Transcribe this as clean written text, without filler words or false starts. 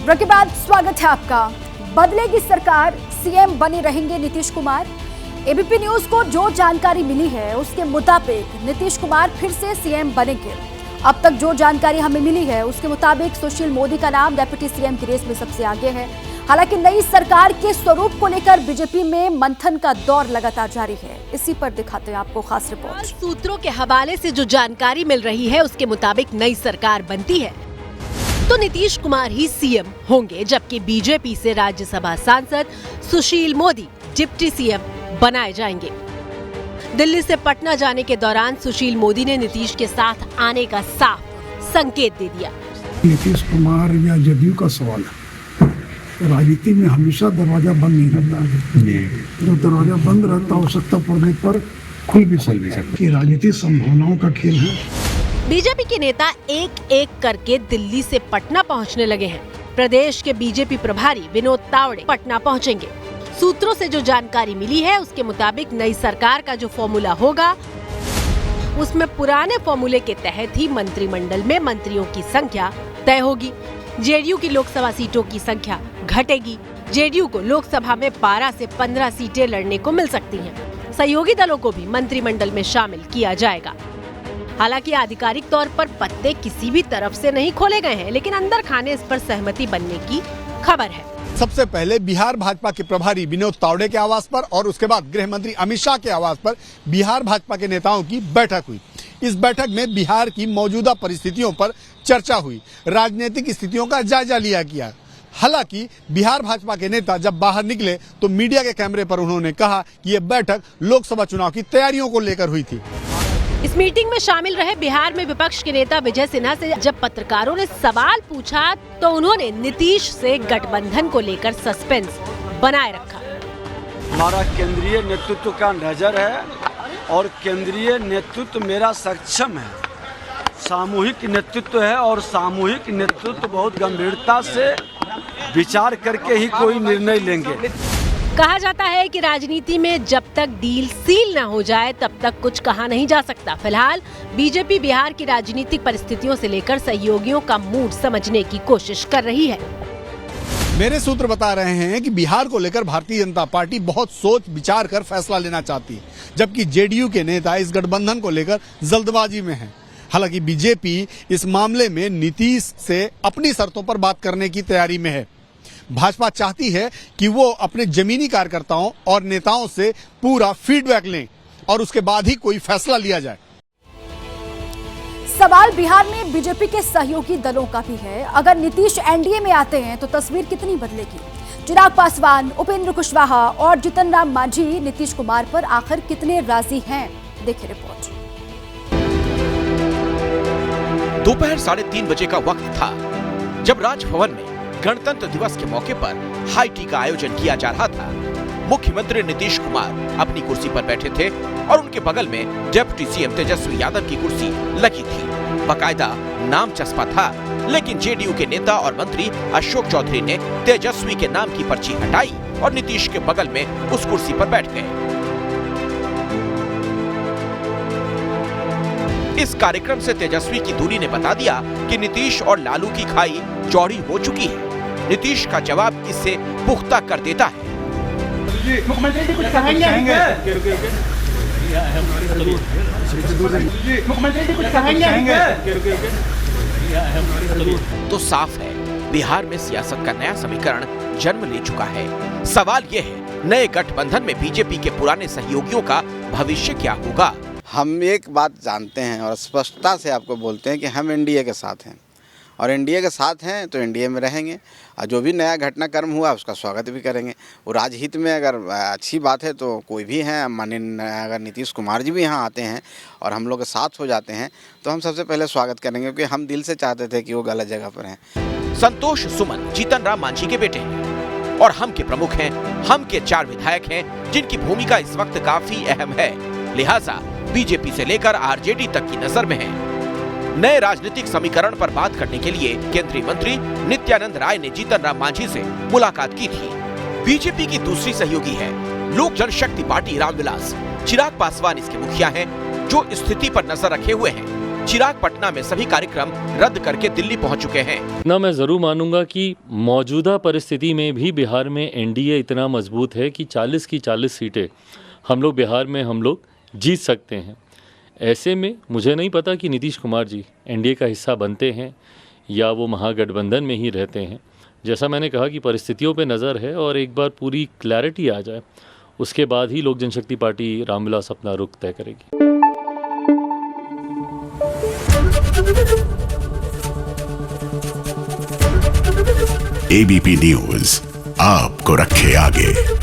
Break के बाद स्वागत है आपका। बदलेगी सरकार, सीएम बने रहेंगे नीतीश कुमार। एबीपी न्यूज को जो जानकारी मिली है उसके मुताबिक नीतीश कुमार फिर से सीएम बनेंगे। अब तक जो जानकारी हमें मिली है उसके मुताबिक सुशील मोदी का नाम डिप्टी सीएम की रेस में सबसे आगे है। हालांकि नई सरकार के स्वरूप को लेकर बीजेपी में मंथन का दौर लगातार जारी है। इसी पर दिखाते हैं आपको खास रिपोर्ट। सूत्रों के हवाले से जो जानकारी मिल रही है उसके मुताबिक नई सरकार बनती है तो नीतीश कुमार ही सीएम होंगे, जबकि बीजेपी से राज्यसभा सांसद सुशील मोदी डिप्टी सीएम बनाए जाएंगे। दिल्ली से पटना जाने के दौरान सुशील मोदी ने नीतीश के साथ आने का साफ संकेत दे दिया। नीतीश कुमार या जदयू का सवाल है, राजनीति में हमेशा दरवाजा बंद नहीं रहता है। जो दरवाजा बंद रहता, आवश्यकता पड़ने पर खुल भी सकती है। राजनीति संभावनाओं का खेल है। बीजेपी के नेता एक एक करके दिल्ली से पटना पहुंचने लगे हैं। प्रदेश के बीजेपी प्रभारी विनोद तावड़े पटना पहुंचेंगे। सूत्रों से जो जानकारी मिली है उसके मुताबिक नई सरकार का जो फॉर्मूला होगा उसमें पुराने फॉर्मूले के तहत ही मंत्रिमंडल में मंत्रियों की संख्या तय होगी। जेडीयू की लोकसभा सीटों की संख्या घटेगी। जेडीयू को लोकसभा में 12 से 15 सीटें लड़ने को मिल सकती हैं। सहयोगी दलों को भी मंत्रिमंडल में शामिल किया जाएगा। हालांकि आधिकारिक तौर पर पत्ते किसी भी तरफ से नहीं खोले गए हैं, लेकिन अंदर खाने इस पर सहमति बनने की खबर है। सबसे पहले बिहार भाजपा के प्रभारी विनोद तावड़े के आवास पर और उसके बाद गृह मंत्री अमित शाह के आवास पर बिहार भाजपा के नेताओं की बैठक हुई। इस बैठक में बिहार की मौजूदा परिस्थितियों पर चर्चा हुई, राजनीतिक स्थितियों का जायजा लिया गया। हालांकि बिहार भाजपा के नेता जब बाहर निकले तो मीडिया के कैमरे पर उन्होंने कहा कि ये बैठक लोकसभा चुनाव की तैयारियों को लेकर हुई थी। इस मीटिंग में शामिल रहे बिहार में विपक्ष के नेता विजय सिन्हा से जब पत्रकारों ने सवाल पूछा तो उन्होंने नीतीश से गठबंधन को लेकर सस्पेंस बनाए रखा। हमारा केंद्रीय नेतृत्व का नजर है और केंद्रीय नेतृत्व मेरा सक्षम है। सामूहिक नेतृत्व है और सामूहिक नेतृत्व बहुत गंभीरता से विचार करके ही कोई निर्णय लेंगे। कहा जाता है कि राजनीति में जब तक डील सील न हो जाए तब तक कुछ कहा नहीं जा सकता। फिलहाल बीजेपी बिहार की राजनीतिक परिस्थितियों से लेकर सहयोगियों का मूड समझने की कोशिश कर रही है। मेरे सूत्र बता रहे हैं कि बिहार को लेकर भारतीय जनता पार्टी बहुत सोच विचार कर फैसला लेना चाहती है, जबकि जेडीयू के नेता इस गठबंधन को लेकर जल्दबाजी में हैं। हालांकि बीजेपी इस मामले में नीतीश से अपनी शर्तों पर बात करने की तैयारी में है। भाजपा चाहती है कि वो अपने जमीनी कार्यकर्ताओं और नेताओं से पूरा फीडबैक लें और उसके बाद ही कोई फैसला लिया जाए। सवाल बिहार में बीजेपी के सहयोगी दलों का भी है। अगर नीतीश एनडीए में आते हैं तो तस्वीर कितनी बदलेगी? चिराग पासवान, उपेंद्र कुशवाहा और जीतन राम मांझी नीतीश कुमार पर आखिर कितने राजी हैं? देखिए रिपोर्ट। दोपहर 3:30 बजे का वक्त था जब राजभवन में गणतंत्र दिवस के मौके पर हाई टी का आयोजन किया जा रहा था। मुख्यमंत्री नीतीश कुमार अपनी कुर्सी पर बैठे थे और उनके बगल में डिप्टी सीएम तेजस्वी यादव की कुर्सी लगी थी। बकायदा नाम चस्पा था, लेकिन जेडीयू के नेता और मंत्री अशोक चौधरी ने तेजस्वी के नाम की पर्ची हटाई और नीतीश के बगल में उस कुर्सी पर बैठ गए। इस कार्यक्रम से तेजस्वी की दूरी ने बता दिया कि नीतीश और लालू की खाई चौड़ी हो चुकी है। नीतीश का जवाब इससे पुख्ता कर देता है। मुख्यमंत्री जी कुछ कहेंगे? मुख्यमंत्री जी कुछ कहेंगे? तो साफ है, बिहार में सियासत का नया समीकरण जन्म ले चुका है। सवाल ये है, नए गठबंधन में बीजेपी के पुराने सहयोगियों का भविष्य क्या होगा? हम एक बात जानते हैं और स्पष्टता से आपको बोलते हैं कि हम एनडीए के साथ हैं और एनडीए के साथ हैं तो एनडीए में रहेंगे और जो भी नया घटनाक्रम हुआ उसका स्वागत भी करेंगे। वो राजहित में अगर अच्छी बात है तो कोई भी है, माननीय अगर नीतीश कुमार जी भी यहाँ आते हैं और हम लोग के साथ हो जाते हैं तो हम सबसे पहले स्वागत करेंगे, क्योंकि हम दिल से चाहते थे कि वो गलत जगह पर हैं। संतोष सुमन जीतन राम मांझी के बेटे हैं और हम के प्रमुख हैं। हम के 4 विधायक हैं जिनकी भूमिका इस वक्त काफी अहम है, लिहाजा बीजेपी से लेकर आरजेडी तक की नजर में है। नए राजनीतिक समीकरण पर बात करने के लिए केंद्रीय मंत्री नित्यानंद राय ने जीतन राम मांझी से मुलाकात की थी। बीजेपी की दूसरी सहयोगी है लोक जनशक्ति पार्टी रामविलास। चिराग पासवान इसके मुखिया हैं, जो स्थिति पर नजर रखे हुए हैं। चिराग पटना में सभी कार्यक्रम रद्द करके दिल्ली पहुंच चुके हैं। ना मैं ज़रूर मानूंगा कि मौजूदा परिस्थिति में भी बिहार में एनडीए इतना मजबूत है कि 40 की 40 सीटें बिहार में हम लोग जीत सकते हैं। ऐसे में मुझे नहीं पता कि नीतीश कुमार जी एनडीए का हिस्सा बनते हैं या वो महागठबंधन में ही रहते हैं। जैसा मैंने कहा कि परिस्थितियों पे नज़र है और एक बार पूरी क्लैरिटी आ जाए उसके बाद ही लोक जनशक्ति पार्टी रामविलास अपना रुख तय करेगी। एबीपी न्यूज़ आपको रखे आगे।